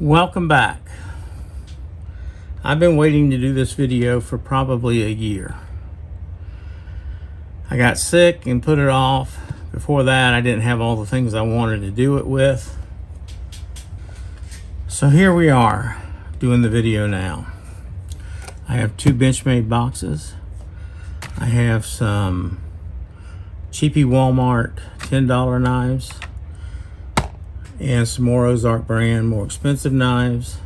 Welcome back. I've been waiting to do this video for probably a year. I got sick and put it off. Before that, I didn't have all the things I wanted to do it with. So here we are doing the video now. I have two Benchmade boxes. I have some cheapy Walmart $10 knives and some more Ozark brand, more expensive knives.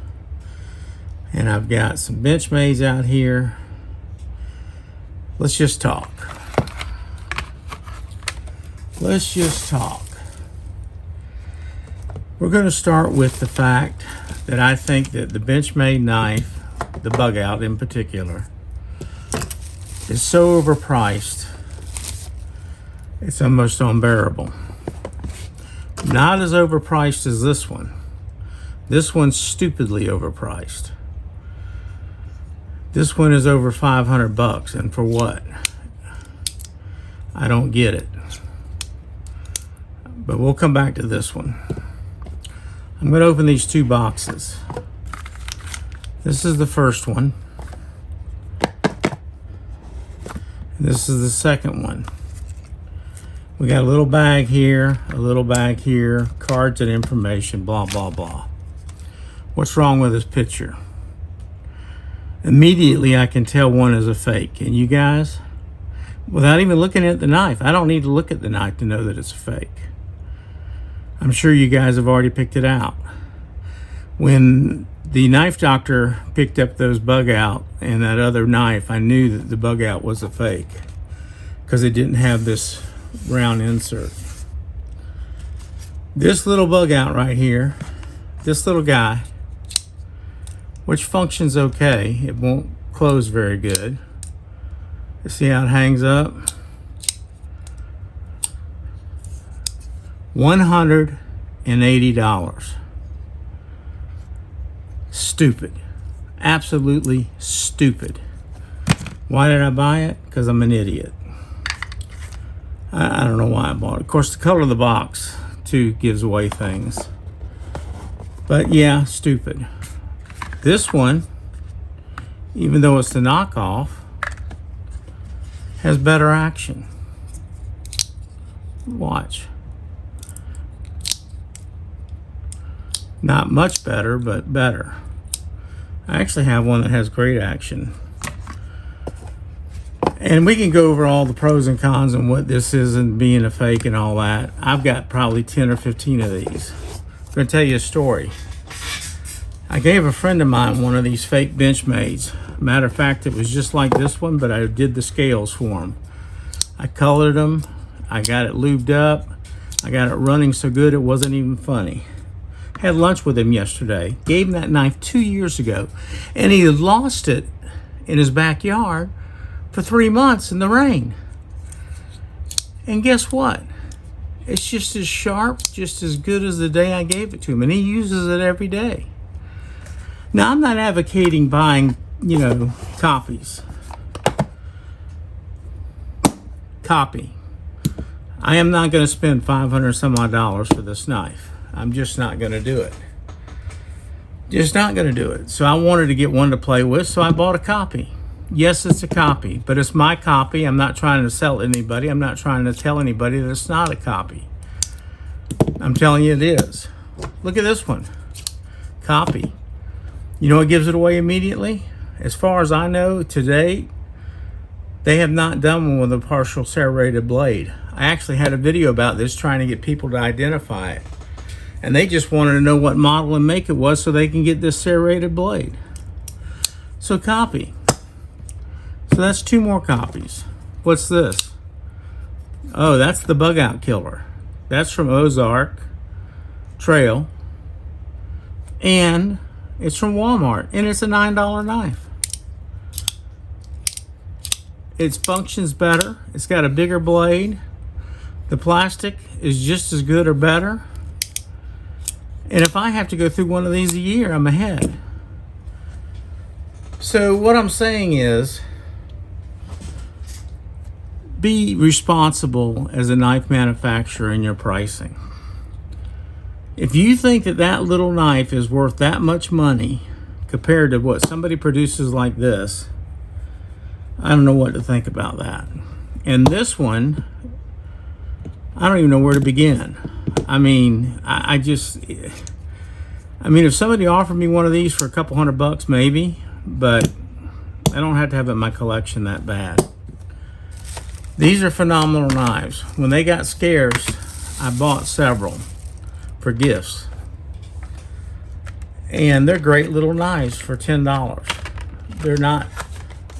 And I've got some Benchmades out here. Let's just talk. Let's just talk. We're going to start with the fact that I think that the Benchmade knife, the Bugout in particular, is so overpriced, it's almost unbearable. Not as overpriced as this one. This one's stupidly overpriced. This one is over 500 bucks, and for what? I don't get it. But we'll come back to this one. I'm going to open these two boxes. This is the first one. This is the second one. We got a little bag here, a little bag here, cards and information, blah, blah, blah. What's wrong with this picture? Immediately I can tell one is a fake. And you guys, without even looking at the knife, I don't need to look at the knife to know that it's a fake. I'm sure you guys have already picked it out. When the knife doctor picked up those Bugout and that other knife, I knew that the Bugout was a fake because it didn't have this round insert. This little Bugout right here, this little guy, which functions okay, it won't close very good. You see how it hangs up? $180. Stupid. Absolutely stupid. Why did I buy it? Because I'm an idiot. I don't know why I bought it. Of course, the color of the box too gives away things. But yeah, stupid. This one, even though it's the knockoff, has better action. Watch. Not much better, but better. I actually have one that has great action. And we can go over all the pros and cons and what this is and being a fake and all that. I've got probably 10 or 15 of these. I'm going to tell you a story. I gave a friend of mine one of these fake Benchmades. Matter of fact, it was just like this one, but I did the scales for him. I colored them. I got it lubed up. I got it running so good it wasn't even funny. Had lunch with him yesterday. Gave him that knife 2 years ago. And he had lost it in his backyard for 3 months in the rain. And guess what? It's just as sharp, just as good as the day I gave it to him. And he uses it every day. Now, I'm not advocating buying, copies. Copy. I am not going to spend $500 some odd for this knife. I'm just not going to do it. Just not going to do it. So I wanted to get one to play with, so I bought a copy. Yes, it's a copy, but it's my copy. I'm not trying to sell it to anybody. I'm not trying to tell anybody that it's not a copy. I'm telling you it is. Look at this one. Copy. You know what gives it away immediately? As far as I know, today, they have not done one with a partial serrated blade. I actually had a video about this trying to get people to identify it. And they just wanted to know what model and make it was so they can get this serrated blade. So copy. So that's two more copies. What's this? Oh, that's the Bugout Killer. That's from Ozark Trail. And it's from Walmart. And it's a $9 knife. It functions better. It's got a bigger blade. The plastic is just as good or better. And if I have to go through one of these a year, I'm ahead. So what I'm saying is, be responsible as a knife manufacturer in your pricing. If you think that that little knife is worth that much money compared to what somebody produces like this, I don't know what to think about that. And this one, I don't even know where to begin. I mean, I mean, if somebody offered me one of these for a couple $100, maybe, but I don't have to have it in my collection that bad. These are phenomenal knives. When they got scarce, I bought several for gifts. And they're great little knives for $10. They're not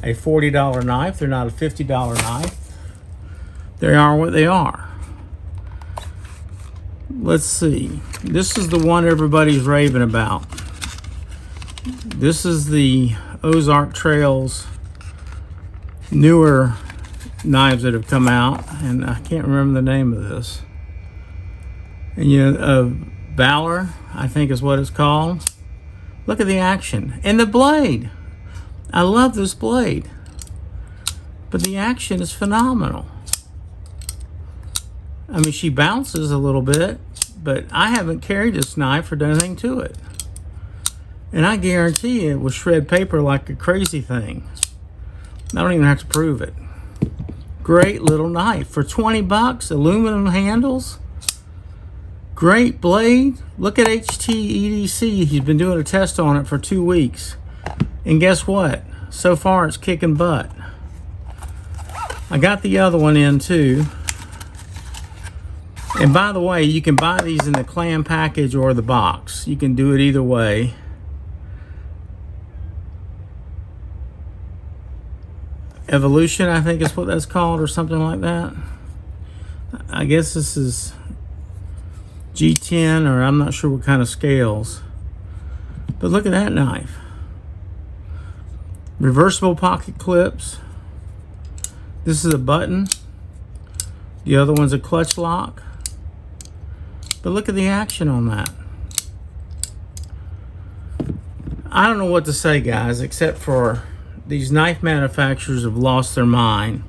a $40 knife. They're not a $50 knife. They are what they are. Let's see. This is the one everybody's raving about. This is the Ozark Trails newer knives that have come out, and I can't remember the name of this. And you know, Valor, I think is what it's called. Look at the action and the blade. I love this blade, but the action is phenomenal. I mean, she bounces a little bit, but I haven't carried this knife or done anything to it. And I guarantee it will shred paper like a crazy thing. I don't even have to prove it. Great little knife for $20, aluminum handles. Great blade. Look at HTEDC. He's been doing a test on it for 2 weeks. And guess what? So far it's kicking butt. I got the other one in too. And by the way, you can buy these in the clam package or the box. You can do it either way. Evolution, I think is what that's called, or something like that. I guess this is G10, or I'm not sure what kind of scales. But look at that knife. Reversible pocket clips. This is a button. The other one's a clutch lock. But look at the action on that. I don't know what to say, guys, except for these knife manufacturers have lost their mind.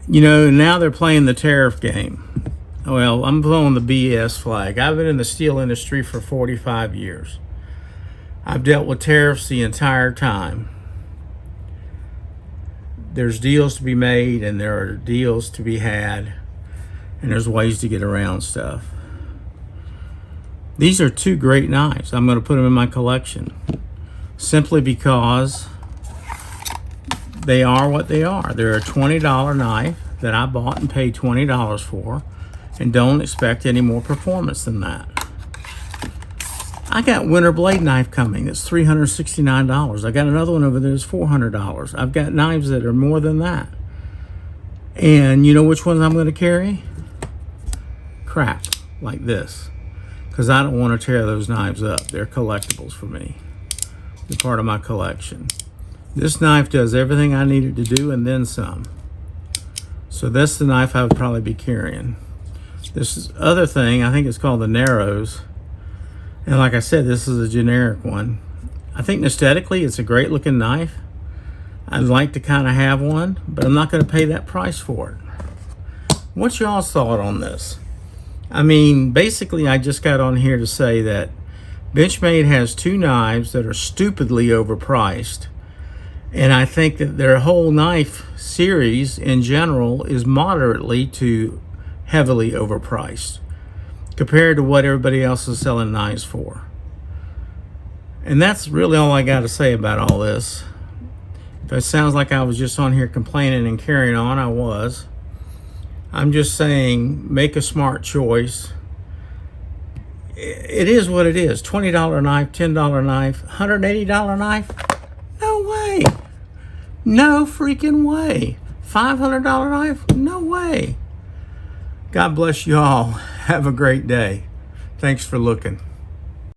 You know, now they're playing the tariff game. Well, I'm blowing the BS flag. I've been in the steel industry for 45 years. I've dealt with tariffs the entire time. There's deals to be made, and there are deals to be had, and there's ways to get around stuff. These are two great knives. I'm going to put them in my collection simply because they are what they are. They're a $20 knife that I bought and paid $20 for, and don't expect any more performance than that. I got winter blade knife coming. It's $369. I got another one over there that's $400. I've got knives that are more than that. And you know which ones I'm going to carry? Crap, like this. Because I don't want to tear those knives up. They're collectibles for me. They're part of my collection. This knife does everything I need it to do and then some. So that's the knife I would probably be carrying. This other thing, I think it's called the Narrows. And like I said, this is a generic one. I think aesthetically it's a great looking knife. I'd like to kind of have one, but I'm not going to pay that price for it. What's y'all's thought on this? I mean, basically I just got on here to say that Benchmade has two knives that are stupidly overpriced. And I think that their whole knife series in general is moderately to heavily overpriced compared to what everybody else is selling knives for. And that's really all I got to say about all this. If it sounds like I was just on here complaining and carrying on, I was. I'm just saying, make a smart choice. It is what it is. $20 knife, $10 knife, $180 knife? No way. No freaking way. $500 knife? No way. God bless you all. Have a great day. Thanks for looking.